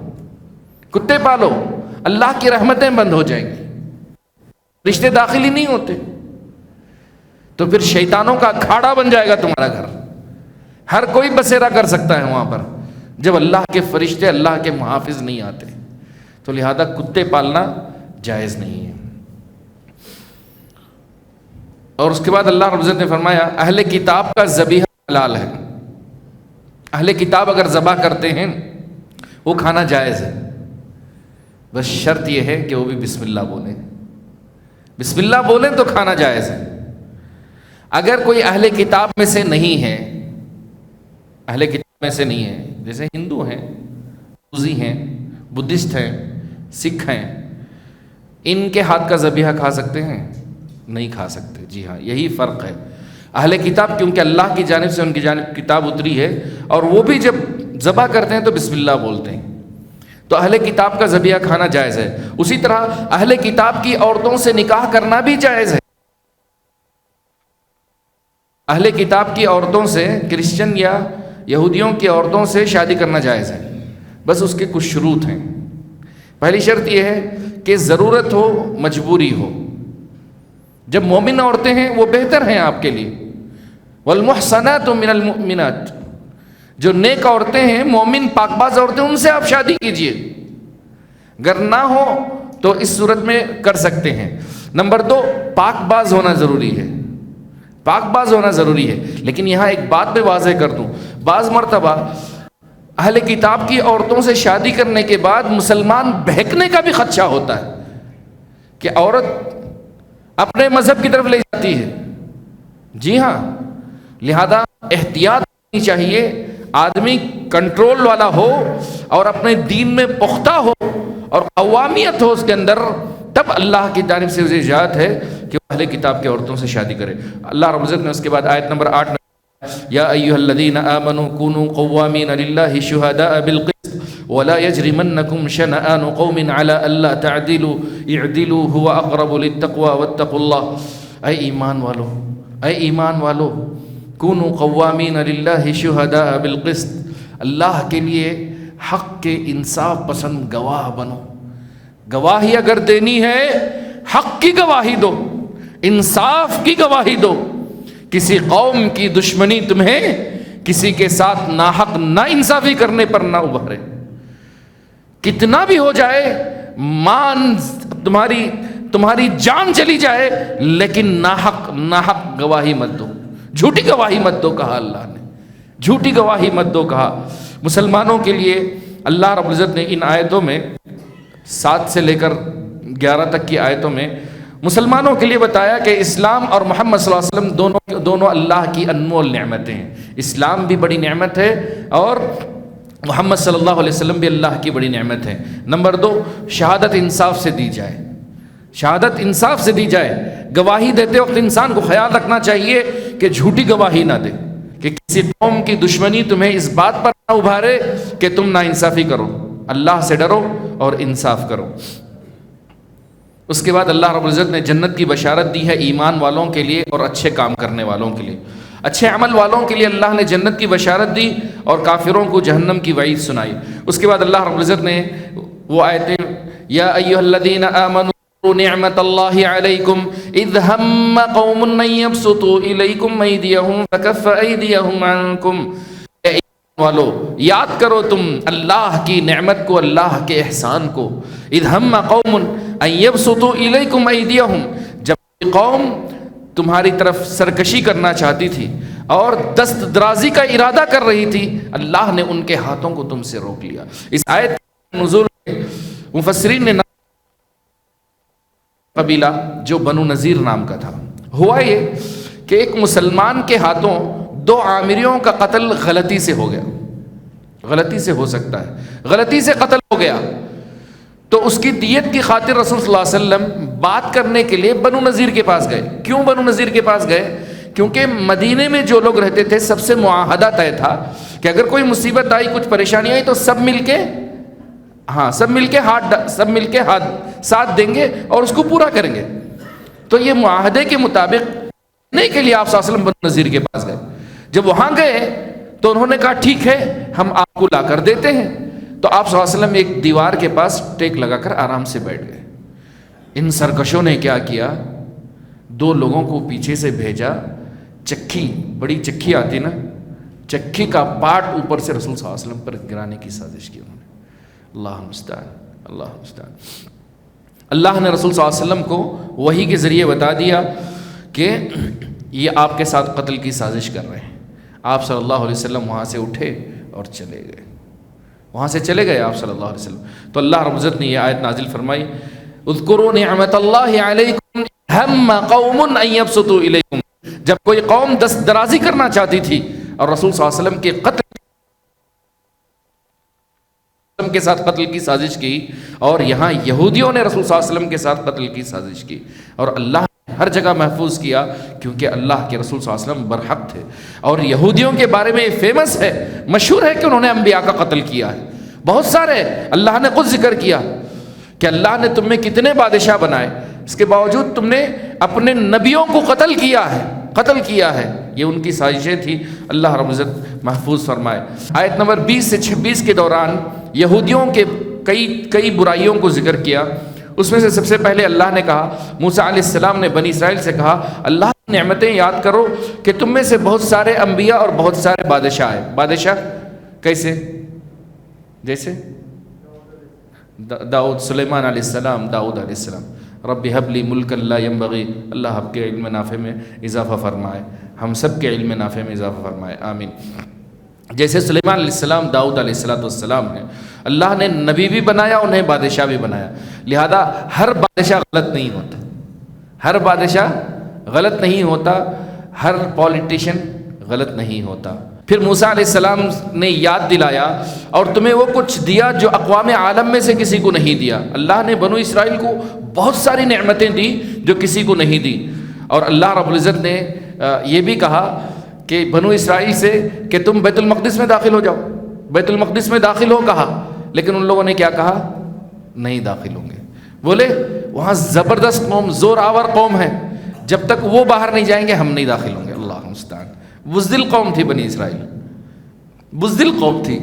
Speaker 1: کتے پالو، اللہ کی رحمتیں بند ہو جائیں گی. رشتے داخل ہی نہیں ہوتے تو پھر شیطانوں کا کھاڑا بن جائے گا تمہارا گھر، ہر کوئی بسیرا کر سکتا ہے وہاں پر، جب اللہ کے فرشتے، اللہ کے محافظ نہیں آتے. تو لہذا کتے پالنا جائز نہیں ہے. اور اس کے بعد اللہ رب العزت نے فرمایا اہل کتاب کا ذبیحہ حلال ہے. اہل کتاب اگر ذبح کرتے ہیں وہ کھانا جائز ہے، بس شرط یہ ہے کہ وہ بھی بسم اللہ بولیں، بسم اللہ بولیں تو کھانا جائز ہے. اگر کوئی اہل کتاب میں سے نہیں ہے، اہل کتاب میں سے نہیں ہے، جیسے ہندو ہیں، بوذی ہیں، بدھسٹ ہیں، سکھ ہیں، ان کے ہاتھ کا ذبیحہ کھا سکتے ہیں؟ نہیں کھا سکتے. جی ہاں، یہی فرق ہے. اہل کتاب کیونکہ اللہ کی جانب سے ان کی جانب کتاب اتری ہے، اور وہ بھی جب ذبح کرتے ہیں تو بسم اللہ بولتے ہیں، تو اہل کتاب کا ذبیحہ کھانا جائز ہے. اسی طرح اہل کتاب کی عورتوں سے نکاح کرنا بھی جائز ہے. اہل کتاب کی عورتوں سے، کرسچن یا یہودیوں کی عورتوں سے شادی کرنا جائز ہے، بس اس کے کچھ شروط ہیں. پہلی شرط یہ ہے کہ ضرورت ہو، مجبوری ہو. جب مومن عورتیں ہیں وہ بہتر ہیں آپ کے لیے. والمحصنات من المؤمنات، جو نیک عورتیں ہیں، مومن پاک باز عورتیں، ان سے آپ شادی کیجئے. اگر نہ ہو تو اس صورت میں کر سکتے ہیں۔ نمبر 2، پاک باز ہونا ضروری ہے، پاک باز ہونا ضروری ہے۔ لیکن یہاں ایک بات میں واضح کر دوں، بعض مرتبہ اہل کتاب کی عورتوں سے شادی کرنے کے بعد مسلمان بہکنے کا بھی خدشہ ہوتا ہے کہ عورت اپنے مذہب کی طرف لے جاتی ہے۔ جی ہاں، لہذا احتیاط کرنی چاہیے، آدمی کنٹرول والا ہو اور اپنے دین میں پختہ ہو اور قوامیت ہو اس کے اندر، تب اللہ کی جانب سے اسے اجازت ہے کہ وہ اہل کتاب کی عورتوں سے شادی کرے۔ اللہ رب العزت نے اس کے بعد آیت نمبر 8 میں یا ایھا الذین آمنوا کونوا قوامین للہ شہداء بالقسط ولا یجرمنکم شنآن قوم علی الا تعدلوا اعدلوا هو اقرب للتقوى واتقوا اللہ۔ اے ایمان والو، اے ایمان والو، کونوا قوامین للہ شہداء بالقسط، اللہ کے لیے حق کے انصاف پسند گواہ بنو۔ گواہی اگر دینی ہے حق کی گواہی دو، انصاف کی گواہی دو۔ کسی قوم کی دشمنی تمہیں کسی کے ساتھ ناحق نا انصافی کرنے پر نہ ابھارے، کتنا بھی ہو جائے، مان تمہاری جان چلی جائے، لیکن ناحق گواہی مت دو، جھوٹی گواہی مت دو، کہا اللہ نے، جھوٹی گواہی مت دو کہا۔ مسلمانوں کے لیے اللہ رب العزت نے ان آیتوں میں 7 سے لے کر 11 تک کی آیتوں میں مسلمانوں کے لیے بتایا کہ اسلام اور محمد صلی اللہ علیہ وسلم دونوں اللہ کی انمول نعمتیں ہیں۔ اسلام بھی بڑی نعمت ہے اور محمد صلی اللہ علیہ وسلم بھی اللہ کی بڑی نعمت ہے۔ نمبر 2، شہادت انصاف سے دی جائے، شہادت انصاف سے دی جائے۔ گواہی دیتے وقت انسان کو خیال رکھنا چاہیے کہ جھوٹی گواہی نہ دے، کہ کسی قوم کی دشمنی تمہیں اس بات پر نہ ابھارے کہ تم نا انصافی کرو۔ اللہ سے ڈرو اور انصاف کرو۔ اس کے بعد اللہ رب العزت نے جنت کی بشارت دی ہے ایمان والوں کے لیے اور اچھے کام کرنے والوں کے لیے، اچھے عمل والوں کے لیے اللہ نے جنت کی بشارت دی اور کافروں کو جہنم کی وعید سنائی۔ اس کے بعد اللہ رب العزت نے وہ آیتیں یا ایھا الذین آمنوا اذکروا نعمت اللہ علیکم اذ ہم قوم ان یبسطوا الیکم ایدیہم فکف ایدیہم عنکم، والو یاد کرو تم اللہ کی نعمت کو، اللہ کے احسان کو۔ اذ ہم قوم ان یبسطوا الیکم ایدیہم، جب قوم تمہاری طرف سرکشی کرنا چاہتی تھی اور دست درازی کا ارادہ کر رہی تھی، اللہ نے ان کے ہاتھوں کو تم سے روک لیا۔ اس آیت کے نزول میں مفسرین نے قبیلہ جو بنو نذیر نام کا تھا، ہوا یہ کہ ایک مسلمان کے ہاتھوں 2 عامریوں کا قتل غلطی سے ہو گیا، غلطی سے ہو سکتا ہے، غلطی سے قتل ہو گیا، تو اس کی دیت کی خاطر رسول صلی اللہ علیہ وسلم بات کرنے کے لیے بنو نذیر کے پاس گئے۔ کیوں بنو نذیر کے پاس گئے؟ کیونکہ مدینے میں جو لوگ رہتے تھے سب سے معاہدہ طے تھا کہ اگر کوئی مصیبت آئی، کچھ پریشانی آئی تو سب مل کے ہاتھ ساتھ دیں گے اور اس کو پورا کریں گے۔ تو یہ معاہدے کے مطابق نہیں کے لیے آپ صلی اللہ علیہ وسلم بنو نذیر کے پاس گئے۔ جب وہاں گئے تو انہوں نے کہا ٹھیک ہے ہم آپ کو لا کر دیتے ہیں۔ تو آپ صلی اللہ علیہ وسلم ایک دیوار کے پاس ٹیک لگا کر آرام سے بیٹھ گئے۔ ان سرکشوں نے کیا کیا، 2 لوگوں کو پیچھے سے بھیجا، چکی، بڑی چکی آتی نا، چکی کا پاٹ اوپر سے رسول صلی اللہ علیہ وسلم پر گرانے کی سازش کی انہوں نے۔ اللہ مستعان، اللہ مستعان۔ اللہ نے رسول صلی اللہ علیہ وسلم کو وحی کے ذریعے بتا دیا کہ یہ آپ کے ساتھ قتل کی سازش کر رہے ہیں۔ آپ صلی اللہ علیہ وسلم وہاں سے اٹھے اور چلے گئے، وہاں سے چلے گئے آپ صلی اللہ علیہ وسلم۔ تو اللہ رب العزت نے یہ آیت نازل فرمائی، اذکروا نعمت اللہ علیکم ہم قوم ان یبسطوا الیکم، جب کوئی قوم دست درازی کرنا چاہتی تھی اور رسول صلی اللہ علیہ وسلم کے قتل کے ساتھ قتل کی سازش کی، اور یہاں یہودیوں نے رسول صلی اللہ علیہ وسلم کے ساتھ قتل کی سازش کی، اور اللہ نے ہر جگہ محفوظ کیا کیونکہ اللہ کے رسول صلی اللہ علیہ وسلم برحق تھے۔ اور یہودیوں کے بارے میں فیمس ہے، مشہور ہے کہ انہوں نے انبیاء کا قتل کیا ہے، بہت سارے اللہ نے خود ذکر کیا کہ اللہ نے تم میں کتنے بادشاہ بنائے، اس کے باوجود تم نے اپنے نبیوں کو قتل کیا ہے۔ یہ ان کی سازشیں تھیں، اللہ رب العزت محفوظ فرمائے۔ آیت نمبر 20 سے 26 کے دوران یہودیوں کے کئی برائیوں کو ذکر کیا۔ اس میں سے سب سے پہلے اللہ نے کہا، موسیٰ علیہ السلام نے بنی اسرائیل سے کہا اللہ کی نعمتیں یاد کرو کہ تم میں سے بہت سارے انبیاء اور بہت سارے بادشاہ ہیں۔ بادشاہ کیسے؟ جیسے داؤد سلیمان علیہ السلام، داؤد علیہ السلام، رب هب لی ملکا لا ينبغی، اللہ آپ کے علم نافع میں اضافہ فرمائے، ہم سب کے علم نافع میں اضافہ فرمائے، آمین۔ جیسے سلیمان علیہ السلام داؤد علیہ السلام ہیں، اللہ نے نبی بھی بنایا، انہیں بادشاہ بھی بنایا، لہذا ہر بادشاہ غلط نہیں ہوتا، ہر بادشاہ غلط نہیں ہوتا، ہر پولیٹیشین غلط نہیں ہوتا۔ پھر موسیٰ علیہ السلام نے یاد دلایا اور تمہیں وہ کچھ دیا جو اقوام عالم میں سے کسی کو نہیں دیا۔ اللہ نے بنو اسرائیل کو بہت ساری نعمتیں دی جو کسی کو نہیں دی، اور اللہ رب العزت نے یہ بھی کہا کہ بنو اسرائیل سے کہ تم بیت المقدس میں داخل ہو جاؤ، بیت المقدس میں داخل ہو کہا، لیکن ان لوگوں نے کیا کہا؟ نہیں داخل ہوں گے، بولے وہاں زبردست قوم، زور آور قوم ہے، جب تک وہ باہر نہیں جائیں گے ہم نہیں داخل ہوں گے۔ اللہ المستعان، بزدل قوم تھی بنی اسرائیل، بزدل قوم تھی۔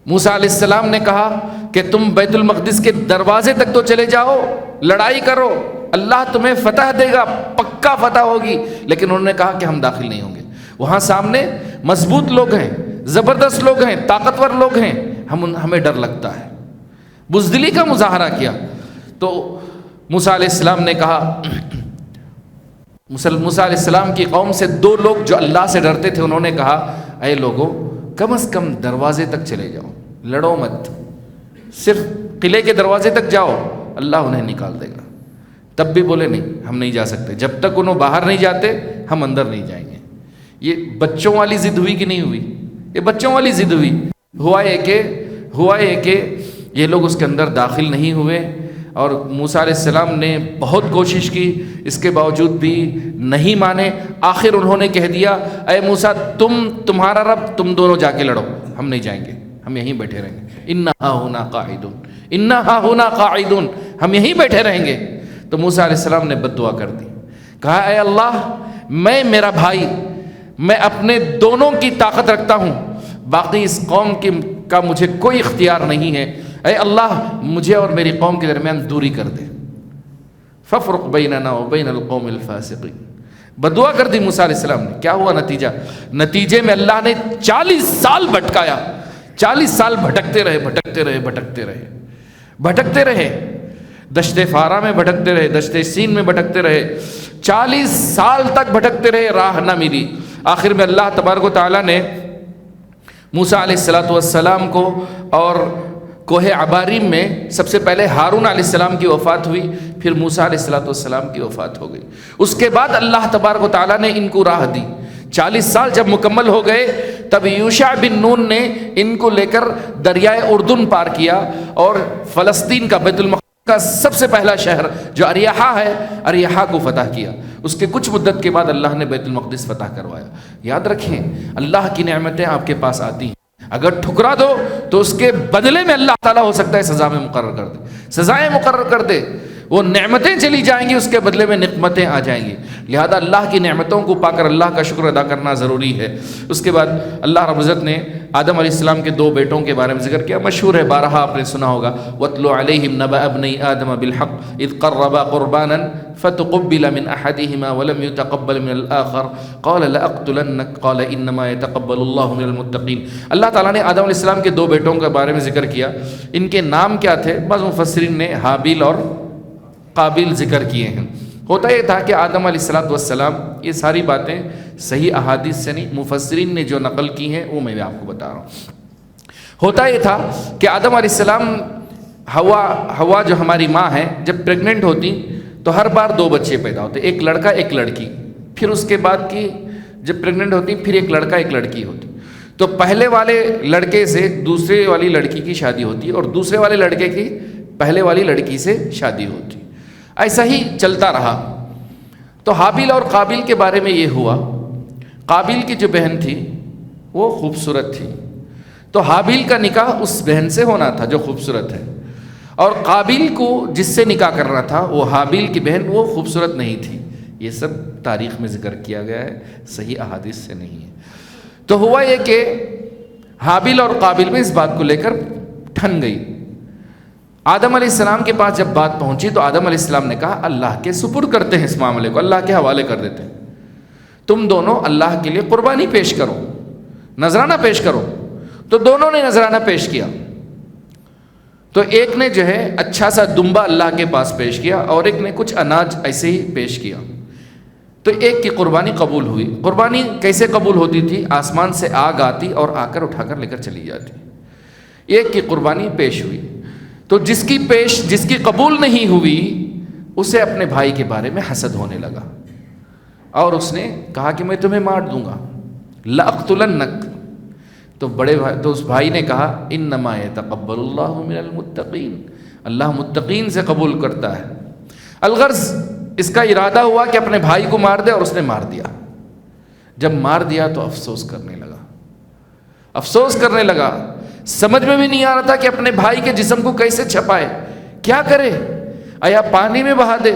Speaker 1: موسیٰ علیہ السلام نے کہا کہ تم بیت المقدس کے دروازے تک تو چلے جاؤ، لڑائی کرو، اللہ تمہیں فتح دے گا، پکا فتح ہوگی، لیکن انہوں نے کہا کہ ہم داخل نہیں ہوں گے، وہاں سامنے مضبوط لوگ ہیں، زبردست لوگ ہیں، طاقتور لوگ ہیں، ہمیں ڈر لگتا ہے، بزدلی کا مظاہرہ کیا۔ تو موسیٰ علیہ السلام نے کہا، موسیٰ علیہ السلام کی قوم سے دو لوگ جو اللہ سے ڈرتے تھے، انہوں نے کہا اے لوگو کم از کم دروازے تک چلے جاؤ، لڑو مت، صرف قلعے کے دروازے تک جاؤ، اللہ انہیں نکال دے گا۔ تب بھی بولے نہیں، ہم نہیں جا سکتے، جب تک انہوں باہر نہیں جاتے ہم اندر نہیں جائیں گے۔ یہ بچوں والی ضد ہوئی کہ نہیں ہوئی؟ یہ بچوں والی ضد ہوئی۔ ہوا یہ کہ یہ لوگ اس کے اندر داخل نہیں ہوئے، اور موسیٰ علیہ السلام نے بہت کوشش کی، اس کے باوجود بھی نہیں مانے۔ آخر انہوں نے کہہ دیا اے موسیٰ تمہارا رب، تم دونوں جا کے لڑو، ہم نہیں جائیں گے، ہم یہیں بیٹھے رہیں گے، انا ہاہنا قاعدون، انا ہاہنا قاعدون، ہم یہیں بیٹھے رہیں گے۔ تو موسیٰ علیہ السلام نے بد دعا کر دی، کہا اے اللہ میں، میرا بھائی، میں اپنے دونوں کی طاقت رکھتا ہوں، باقی اس قوم کا مجھے کوئی اختیار نہیں ہے، اے اللہ مجھے اور میری قوم کے درمیان دوری کر دے، فافرق بیننا وبین القوم الفاسقین۔ بدعا کر دی موسیٰ علیہ السلام نے۔ کیا ہوا نتیجے میں اللہ نے 40 سال بھٹکایا، 40 سال بھٹکتے رہے، دشت فارا میں بھٹکتے رہے، دشت سین میں بھٹکتے رہے، 40 سال تک بھٹکتے رہے، راہ نہ ملی۔ آخر میں اللہ تبارک و تعالیٰ نے موسیٰ علیہ السلام کو، اور کوہ عباریم میں سب سے پہلے ہارون علیہ السلام کی وفات ہوئی، پھر موسیٰ علیہ السلام کی وفات ہو گئی۔ اس کے بعد اللہ تبارک و تعالیٰ نے ان کو راہ دی۔ 40 سال جب مکمل ہو گئے تب یوشع بن نون نے ان کو لے کر دریائے اردن پار کیا، اور فلسطین کا، بیت المقدس کا سب سے پہلا شہر جو اریحا ہے، اریحا کو فتح کیا۔ اس کے کچھ مدت کے بعد اللہ نے بیت المقدس فتح کروایا۔ یاد رکھیں اللہ کی نعمتیں آپ کے پاس آتی ہیں، اگر ٹھکرا دو تو اس کے بدلے میں اللہ تعالیٰ ہو سکتا ہے سزائیں مقرر کر دے، وہ نعمتیں چلی جائیں گی، اس کے بدلے میں نقمتیں آ جائیں گی۔ لہذا اللہ کی نعمتوں کو پا کر اللہ کا شکر ادا کرنا ضروری ہے۔ اس کے بعد اللہ رب العزت نے آدم علیہ السلام کے 2 بیٹوں کے بارے میں ذکر کیا، مشہور ہے، بارہا آپ نے سنا ہوگا، وَاتْلُ عَلَيْهِمْ نَبَأَ ابْنَيْ آدَمَ بِالْحَقِّ إِذْ قَرَّبَا قُرْبَانًا فَتُقُبِّلَ مِنْ أَحَدِهِمَا وَلَمْ يُتَقَبَّلْ مِنَ الْآخَرِ قَالَ لَأَقْتُلَنَّكَ قَالَ إِنَّمَا يَتَقَبَّلُ اللَّهُ مِنَ الْمُتَّقِينَ۔ اللہ تعالیٰ نے آدم علیہ السلام کے 2 بیٹوں کے بارے میں ذکر کیا، ان کے نام کیا تھے؟ بعض مفسرین نے حابیل اور قابل ذکر کیے ہیں۔ ہوتا یہ تھا کہ آدم علیہ السلام، یہ ساری باتیں صحیح احادیث سے نہیں، مفسرین نے جو نقل کی ہیں وہ میں آپ کو بتا رہا ہوں۔ ہوتا یہ تھا کہ آدم علیہ السلام، ہوا جو ہماری ماں ہے، جب پریگننٹ ہوتی تو ہر بار 2 بچے پیدا ہوتے، ایک لڑکا ایک لڑکی، پھر اس کے بعد کی جب پریگننٹ ہوتی پھر ایک لڑکا ایک لڑکی ہوتی، تو پہلے والے لڑکے سے دوسرے والی لڑکی کی شادی ہوتی اور دوسرے والے لڑکے کی پہلے والی لڑکی سے شادی ہوتی، ایسا ہی چلتا رہا۔ تو حابیل اور قابل کے بارے میں یہ ہوا، قابل کی جو بہن تھی وہ خوبصورت تھی، تو حابیل کا نکاح اس بہن سے ہونا تھا جو خوبصورت ہے، اور قابل کو جس سے نکاح کرنا تھا وہ حابیل کی بہن، وہ خوبصورت نہیں تھی۔ یہ سب تاریخ میں ذکر کیا گیا ہے، صحیح احادیث سے نہیں ہے۔ تو ہوا یہ کہ حابیل اور قابل میں اس بات کو لے کر ٹھن گئی۔ آدم علیہ السلام کے پاس جب بات پہنچی تو آدم علیہ السلام نے کہا اللہ کے سپرد کرتے ہیں، اس معاملے کو اللہ کے حوالے کر دیتے ہیں، تم دونوں اللہ کے لیے قربانی پیش کرو، نذرانہ پیش کرو۔ تو دونوں نے نذرانہ پیش کیا۔ تو ایک نے جو ہے اچھا سا دمبا اللہ کے پاس پیش کیا اور ایک نے کچھ اناج ایسے ہی پیش کیا. تو ایک کی قربانی قبول ہوئی. قربانی کیسے قبول ہوتی تھی؟ آسمان سے آگ آتی اور آ کر اٹھا کر لے کر چلی جاتی. ایک کی قربانی پیش ہوئی تو جس کی قبول نہیں ہوئی اسے اپنے بھائی کے بارے میں حسد ہونے لگا اور اس نے کہا کہ میں تمہیں مار دوں گا، لأقتلنک. تو اس بھائی نے کہا انما یتقبل اللہ من المتقین، اللہ متقین سے قبول کرتا ہے. الغرض اس کا ارادہ ہوا کہ اپنے بھائی کو مار دے اور اس نے مار دیا. جب مار دیا تو افسوس کرنے لگا. سمجھ میں بھی نہیں آ رہا تھا کہ اپنے بھائی کے جسم کو کیسے چھپائے، کیا کرے، یا پانی میں بہا دے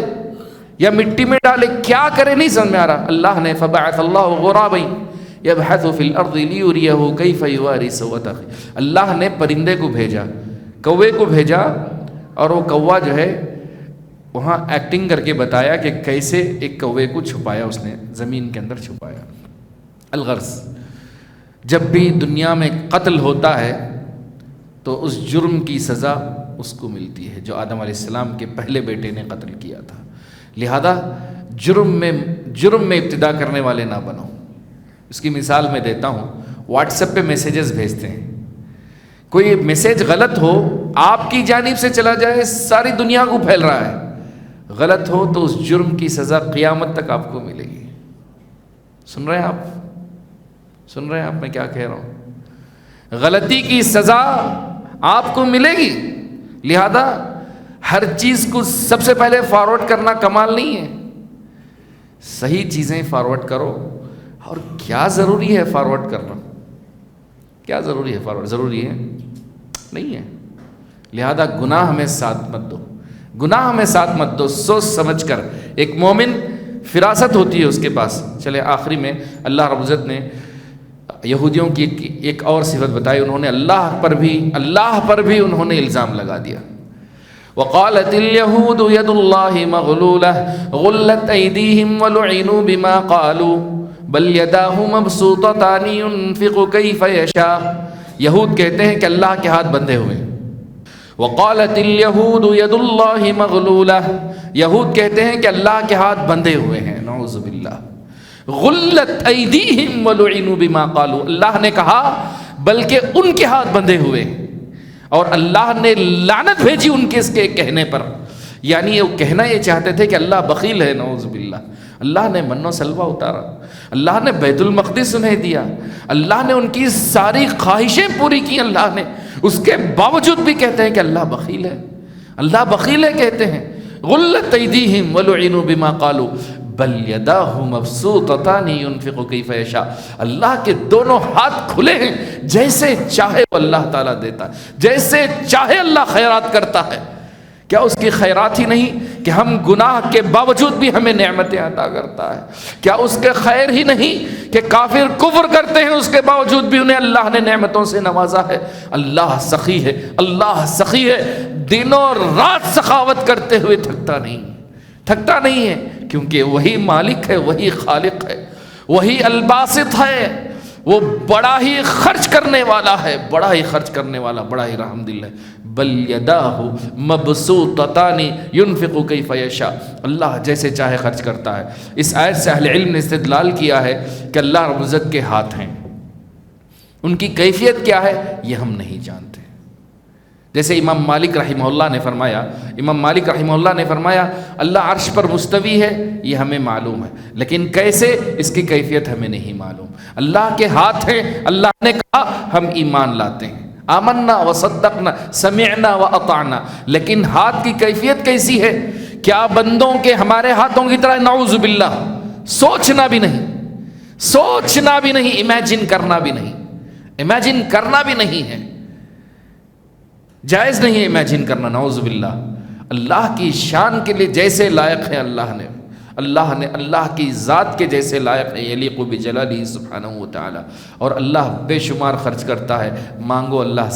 Speaker 1: یا مٹی میں ڈالے، کیا کرے، نہیں سمجھ میں آ رہا. اللہ نے فبعث اللہ غرابا یبحث فی الارض لیریہ کیف یواری سوءۃ اخیہ، اللہ نے پرندے کو بھیجا، کوے کو بھیجا، اور وہ کوا جو ہے وہاں ایکٹنگ کر کے بتایا کہ کیسے ایک کوے کو چھپایا، اس نے زمین کے اندر چھپایا. الغرض جب بھی دنیا میں قتل ہوتا ہے تو اس جرم کی سزا اس کو ملتی ہے جو آدم علیہ السلام کے پہلے بیٹے نے قتل کیا تھا. لہذا جرم میں ابتدا کرنے والے نہ بنو. اس کی مثال میں دیتا ہوں. واٹس ایپ پہ میسیجز بھیجتے ہیں، کوئی میسیج غلط ہو آپ کی جانب سے چلا جائے، ساری دنیا کو پھیل رہا ہے، غلط ہو تو اس جرم کی سزا قیامت تک آپ کو ملے گی. سن رہے ہیں آپ میں کیا کہہ رہا ہوں؟ غلطی کی سزا آپ کو ملے گی. لہذا ہر چیز کو سب سے پہلے فارورڈ کرنا کمال نہیں ہے، صحیح چیزیں فارورڈ کرو. اور کیا ضروری ہے فارورڈ کرنا؟ کیا ضروری ہے فارورڈ؟ ضروری ہے نہیں ہے. لہذا گناہ ہمیں ساتھ مت دو. سوچ سمجھ کر. ایک مومن فراست ہوتی ہے اس کے پاس. چلے آخری میں اللہ رب العزت نے یہودیوں کی ایک اور صفت بتائی. انہوں نے اللہ پر بھی انہوں نے الزام لگا دیا. وقالت اليهود يد الله مغلولة غلت أيديهم ولعنوا بما قالوا بل يداه مبسوطتان ينفق كيف يشاء. یہود کہتے ہیں کہ اللہ کے ہاتھ بندھے ہوئے. وقالت اليهود يد الله مغلولة، یہود کہتے ہیں کہ اللہ کے ہاتھ بندھے ہوئے ہیں. نعوذ باللہ. غلت ایدیہم ولعنوا بما قالوا، اللہ نے کہا بلکہ ان کے ہاتھ بندھے ہوئے اور اللہ نے لعنت بھیجی ان کے اس کے کہنے پر. یعنی وہ کہنا یہ چاہتے تھے کہ اللہ بخیل ہے. نعوذ باللہ. اللہ نے من و سلوہ اتارا، اللہ نے بیت المقدس انہیں دیا، اللہ نے ان کی ساری خواہشیں پوری کی اللہ نے، اس کے باوجود بھی کہتے ہیں کہ اللہ بخیل ہے کہتے ہیں. غلت ایدیہم ولعنوا بما قالوا بل یداہ مبسوطتان ينفق کیف یشاء. اللہ کے دونوں ہاتھ کھلے ہیں، جیسے چاہے وہ اللہ تعالیٰ دیتا ہے، جیسے چاہے اللہ خیرات کرتا ہے. کیا اس کی خیرات ہی نہیں کہ ہم گناہ کے باوجود بھی ہمیں نعمتیں عطا کرتا ہے؟ کیا اس کے خیر ہی نہیں کہ کافر کفر کرتے ہیں اس کے باوجود بھی انہیں اللہ نے نعمتوں سے نوازا ہے؟ اللہ سخی ہے، دن اور رات سخاوت کرتے ہوئے تھکتا نہیں ہے، کیونکہ وہی مالک ہے، وہی خالق ہے، وہی الباسط ہے، وہ بڑا ہی خرچ کرنے والا ہے، بڑا ہی رحم دل ہے. بل یداہ مبسوطتان ينفق کیف یشاء، اللہ جیسے چاہے خرچ کرتا ہے. اس آیت سے اہل علم نے استدلال کیا ہے کہ اللہ رب العزت کے ہاتھ ہیں، ان کی کیفیت کیا ہے یہ ہم نہیں جانتے. جیسے امام مالک رحمہ اللہ نے فرمایا اللہ عرش پر مستوی ہے، یہ ہمیں معلوم ہے، لیکن کیسے اس کی کیفیت ہمیں نہیں معلوم. اللہ کے ہاتھ ہیں، اللہ نے کہا ہم ایمان لاتے ہیں، آمنا وصدقنا سمعنا واطعنا. لیکن ہاتھ کی کیفیت کیسی ہے؟ کیا بندوں کے ہمارے ہاتھوں کی طرح؟ نعوذ باللہ. سوچنا بھی نہیں، امیجن کرنا بھی نہیں ہے، جائز نہیں ہے امیجن کرنا. نعوذ باللہ. اللہ کی شان کے لیے جیسے لائق ہے اللہ کی ذات کے جیسے لائق ہے، یلیق بجلالہ سبحانہ و تعالی. اور اللہ بے شمار خرچ کرتا ہے. مانگو اللہ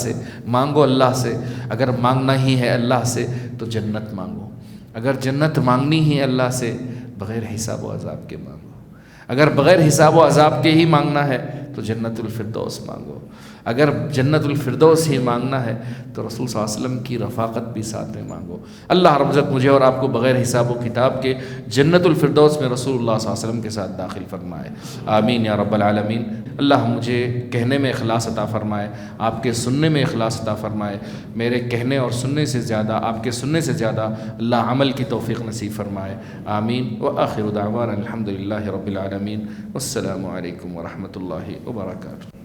Speaker 1: سے. اگر مانگنا ہی ہے اللہ سے تو جنت مانگو. اگر جنت مانگنی ہی اللہ سے بغیر حساب و عذاب کے مانگو. اگر بغیر حساب و عذاب کے ہی مانگنا ہے تو جنت الفردوس مانگو. اگر جنت الفردوس ہی مانگنا ہے تو رسول صلی اللہ علیہ وسلم کی رفاقت بھی ساتھ میں مانگو. اللہ رب العزت مجھے اور آپ کو بغیر حساب و کتاب کے جنت الفردوس میں رسول اللہ صلی اللہ علیہ وسلم کے ساتھ داخل فرمائے. آمین یا رب العالمین. اللہ مجھے کہنے میں اخلاص عطا فرمائے, آپ کے سننے میں اخلاص عطا فرمائے. میرے کہنے اور سننے سے زیادہ, آپ کے سننے سے زیادہ اللہ عمل کی توفیق نصیب فرمائے. آمین. وآخر دعوانا الحمد للہ رب العالمین. والسلام علیکم ورحمۃ اللہ وبرکاتہ.